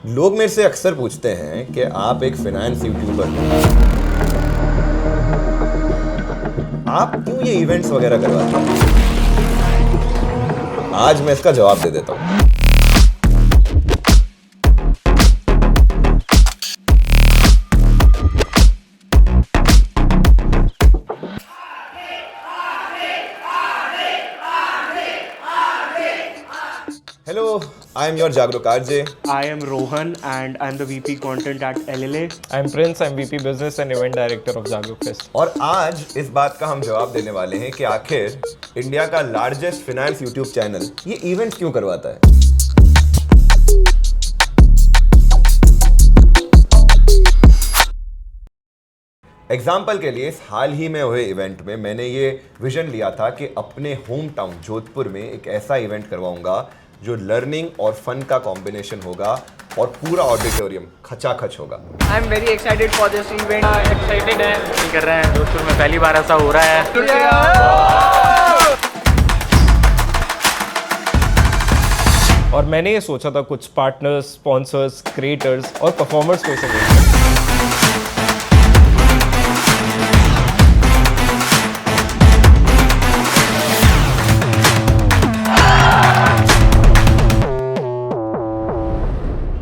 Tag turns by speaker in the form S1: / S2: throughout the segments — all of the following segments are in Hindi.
S1: लोग मेरे से अक्सर पूछते हैं कि आप एक फाइनेंस यूट्यूबर हो, आप क्यों ये इवेंट्स वगैरह करवाते हैं? आज मैं इसका जवाब दे देता हूं। Hello, I am your Jagruk RJ.
S2: I am Rohan and I am the VP Content at LLA.
S3: I'm Prince, I'm VP Business and Event Director of Jagruk Fest.
S1: और आज इस बात का हम जवाब देने वाले हैं कि आखिर इंडिया का लार्जेस्ट फाइनेंस यूट्यूब चैनल ये इवेंट्स क्यों करवाता है। एग्जाम्पल के लिए हाल ही में हुए इवेंट में मैंने ये विजन लिया था कि अपने होम टाउन जोधपुर में एक ऐसा इवेंट करवाऊंगा जो लर्निंग और फन का कॉम्बिनेशन होगा और पूरा ऑडिटोरियम खचाखच होगा।
S4: I am very excited for this event.
S2: Excited है, कर रहे हैं जोधपुर में पहली बार ऐसा हो रहा है।
S3: और मैंने ये सोचा था कुछ पार्टनर्स, स्पॉन्सर्स, क्रिएटर्स और परफॉर्मर्स को इसे मिलकर।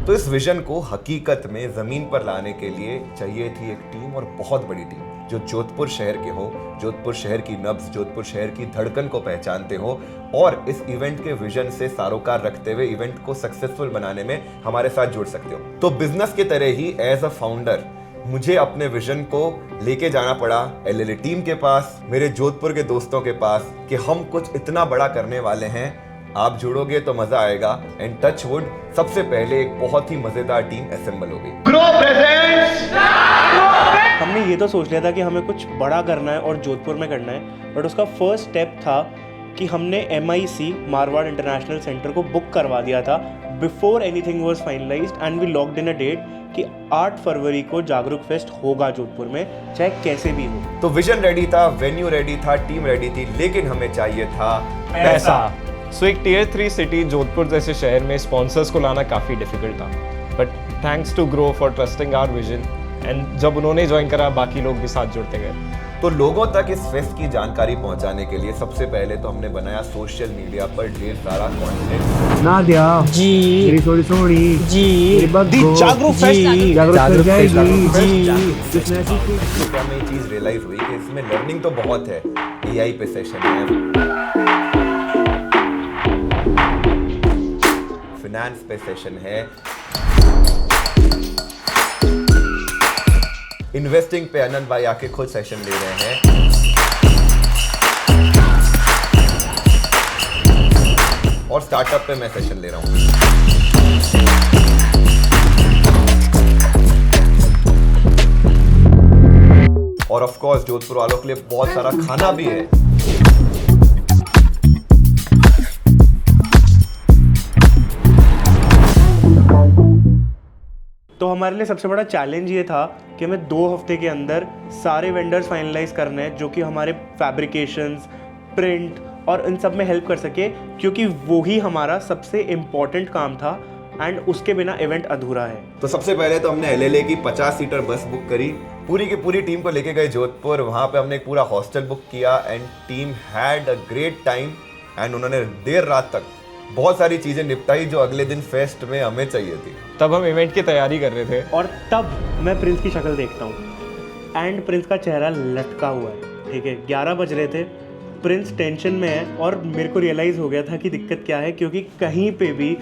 S1: तो इस विजन को हकीकत में जमीन पर लाने के लिए चाहिए थी एक टीम, और बहुत बड़ी टीम जो जोधपुर शहर के हो, जोधपुर शहर की नब्ज, जोधपुर शहर की धड़कन को पहचानते हो और इस इवेंट के विजन से सारोकार रखते हुए इवेंट को सक्सेसफुल बनाने में हमारे साथ जुड़ सकते हो। तो बिजनेस की तरह ही एज अ फाउंडर मुझे अपने विजन को लेके जाना पड़ा एलएलए टीम के पास, मेरे जोधपुर के दोस्तों के पास, कि हम कुछ इतना बड़ा करने वाले हैं। आप जुड़ोगे तो मजा आएगा। एंड टच वुड, सबसे पहले एक बहुत ही मजेदार टीम असेंबल हो गई।
S2: हमने ये तो सोच लिया था कि हमें कुछ बड़ा करना है और जोधपुर में करना है, बट उसका फर्स्ट स्टेप था कि हमने MIC मारवाड़ इंटरनेशनल सेंटर को बुक करवा दिया था before anything was finalised, and we locked in a date कि 8 फरवरी को जागरूक फेस्ट होगा जोधपुर में, चाहे कैसे भी हो।
S1: तो विजन रेडी था, वेन्यू रेडी था, टीम रेडी थी, लेकिन हमें चाहिए था
S3: पैसा। सो एक टियर 3 सिटी जोधपुर जैसे शहर में स्पॉन्सर्स को लाना काफ़ी डिफिकल्ट था, but thanks to grow for trusting our vision, and जब उन्होंने ज्वाइन करा बाकी लोग भी साथ जुड़ते गए।
S1: तो लोगों तक इस फेस्ट की जानकारी पहुंचाने के लिए सबसे पहले तो हमने बनाया सोशल मीडिया पर ढेर सारा कंटेंट।
S5: नादिया जी, मेरी सोनी सोनी जी,
S4: जागरूक फेस्ट,
S5: जागरूक जाएगी जी।
S1: तो हमें ये चीज रियलाइज हुई कि इसमें लर्निंग तो बहुत है। AI पे सेशन है, फाइनेंस पे सेशन है, इन्वेस्टिंग पे अनंत भाई आके खुद सेशन ले रहे हैं, और स्टार्टअप पे मैं सेशन ले रहा हूं। और ऑफ कोर्स जोधपुर वालों के लिए बहुत सारा खाना भी है।
S2: तो हमारे लिए सबसे बड़ा चैलेंज ये था कि हमें 2 हफ्ते के अंदर सारे वेंडर्स फाइनलाइज करने हैं जो कि हमारे फैब्रिकेशंस, प्रिंट और इन सब में हेल्प कर सके, क्योंकि वो ही हमारा सबसे इम्पॉर्टेंट काम था एंड उसके बिना इवेंट अधूरा है।
S1: तो सबसे पहले तो हमने LLA की 50 सीटर बस बुक करी, पूरी की पूरी टीम को लेके गए जोधपुर। वहां पे हमने एक पूरा हॉस्टल बुक किया and team had a great time. And उन्होंने देर रात तक बहुत सारी चीजें निपटाई जो अगले दिन फेस्ट में हमें चाहिए थी।
S3: तब हम इवेंट की तैयारी कर रहे थे
S2: और तब मैं प्रिंस की शक्ल देखता हूँ एंड प्रिंस का चेहरा लटका हुआ है। ठीक है, 11 बज रहे थे, प्रिंस टेंशन में है और मेरे को रियलाइज़ हो गया था कि दिक्कत क्या है, क्योंकि कहीं पे भी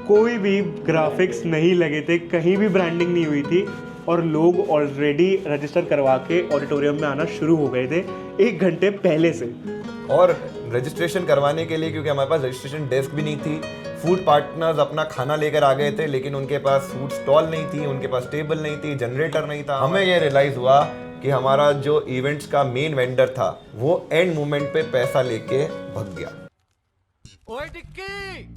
S2: कोई भी ग्राफिक्स नहीं लगे थे, कहीं भी ब्रांडिंग नहीं हुई थी और लोग ऑलरेडी रजिस्टर करवा के ऑडिटोरियम में आना शुरू हो गए थे 1 घंटे पहले से।
S1: और रजिस्ट्रेशन करवाने के लिए, क्योंकि हमारे पास रजिस्ट्रेशन डेस्क भी नहीं थी, फूड पार्टनर्स अपना खाना लेकर आ गए थे, लेकिन उनके पास फूड स्टॉल नहीं थी, उनके पास टेबल नहीं थी, जनरेटर नहीं था। हमें ये रियलाइज हुआ कि हमारा जो इवेंट्स का मेन वेंडर था वो एंड मोमेंट पे पैसा लेके भग गया।
S4: ओए टिक्की,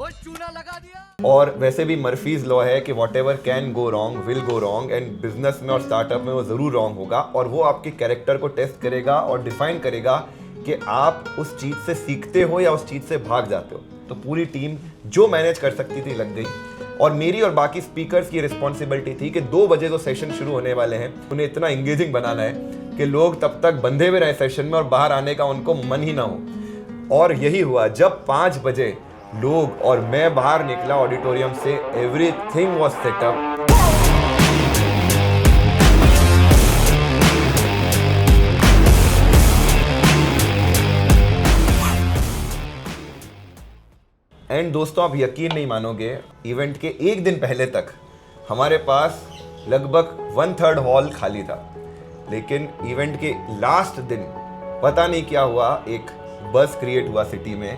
S4: ओए चूना लगा दिया।
S1: और वैसे भी मर्फीज लॉ है कि whatever can go wrong will go wrong, and business में और स्टार्टअप में वो जरूर रॉन्ग होगा, और वो आपके कैरेक्टर को टेस्ट करेगा और डिफाइन करेगा कि आप उस चीज से सीखते हो या उस चीज से भाग जाते हो। तो पूरी टीम जो मैनेज कर सकती थी लग गई। और मेरी और बाकी स्पीकर्स की रिस्पॉन्सिबिलिटी थी कि 2 बजे जो सेशन शुरू होने वाले हैं उन्हें इतना इंगेजिंग बनाना है कि लोग तब तक बंधे हुए रहे सेशन में और बाहर आने का उनको मन ही ना हो। और यही हुआ, जब 5 बजे लोग और मैं बाहर निकला ऑडिटोरियम से, एवरीथिंग वाज सेटअप। एंड दोस्तों, आप यकीन नहीं मानोगे, इवेंट के एक दिन पहले तक हमारे पास लगभग 1/3 हॉल खाली था। लेकिन इवेंट के लास्ट दिन पता नहीं क्या हुआ, एक बस क्रिएट हुआ सिटी में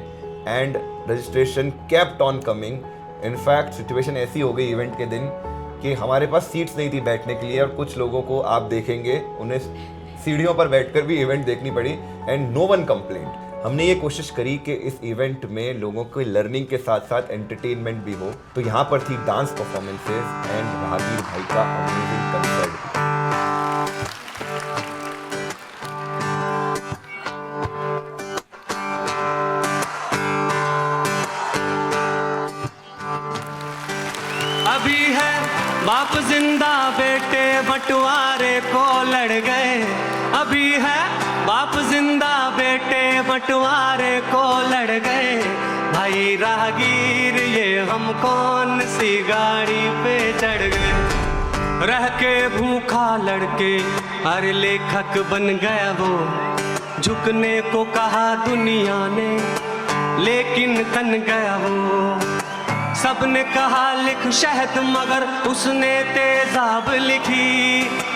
S1: and registration kept on coming. In fact situation ऐसी हो गई इवेंट के दिन कि हमारे पास सीट्स नहीं थी बैठने के लिए, और कुछ लोगों को आप देखेंगे उन्हें सीढ़ियों पर बैठकर भी इवेंट देखनी पड़ी एंड नो वन कंप्लेंट। हमने ये कोशिश करी कि इस इवेंट में लोगों को लर्निंग के साथ साथ एंटरटेनमेंट भी हो, तो यहाँ पर थी डांस परफॉर्मेंसेस एंड राहगीर भाई का अमेजिंग कंसर्ट।
S6: अभी है बाप जिंदा, बेटे बंटवारे को लड़ गए। अभी है बाप जिंदा, बेटे बंटवारे को लड़ गए। भाई राहगीर ये हम कौन सी गाड़ी पे चढ़ गए। रह के भूखा लड़के अरे लेखक बन गया वो। झुकने को कहा दुनिया ने लेकिन तन गया वो। सबने कहा लिख शहद मगर उसने तेजाब लिखी।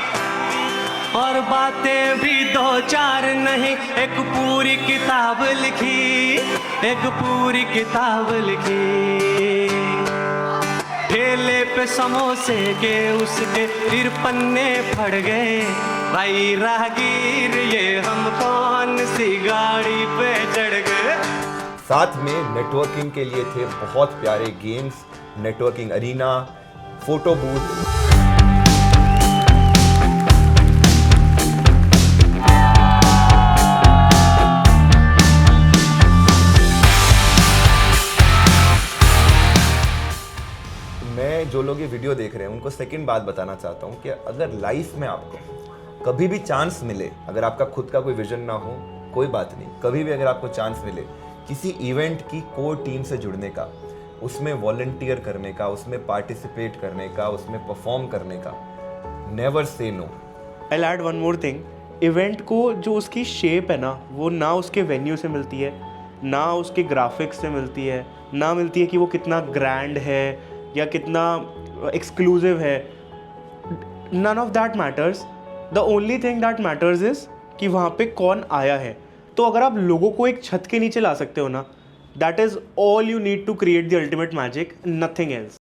S6: और बातें भी 2-4 नहीं, एक पूरी किताब लिखी। एक पूरी किताब लिखी। ठेले पे समोसे के उसके फिर पन्ने फट गए। भाई राहगीर ये हम कौन सी गाड़ी पे चढ़ गए।
S1: साथ में नेटवर्किंग के लिए थे बहुत प्यारे games, networking arena, photo booth. मैं जो लोग ये वीडियो देख रहे हैं उनको सेकंड बात बताना चाहता हूँ कि अगर लाइफ में आपको कभी भी चांस मिले, अगर आपका खुद का कोई विजन ना हो कोई बात नहीं, कभी भी अगर आपको चांस मिले किसी इवेंट की कोर टीम से जुड़ने का, उसमें वॉलंटियर करने का, उसमें पार्टिसिपेट करने का, उसमें परफॉर्म करने का, never say no.
S2: I add one more thing, event को जो उसकी शेप है ना, वो ना उसके वेन्यू से मिलती है, ना उसके ग्राफिक्स से मिलती है, ना मिलती है कि वो कितना ग्रैंड है या कितना एक्सक्लूसिव है। None of that matters. The only thing that matters is कि वहाँ पे कौन आया है। तो अगर आप लोगों को एक छत के नीचे ला सकते हो ना, that is all you need to create the ultimate magic, nothing else.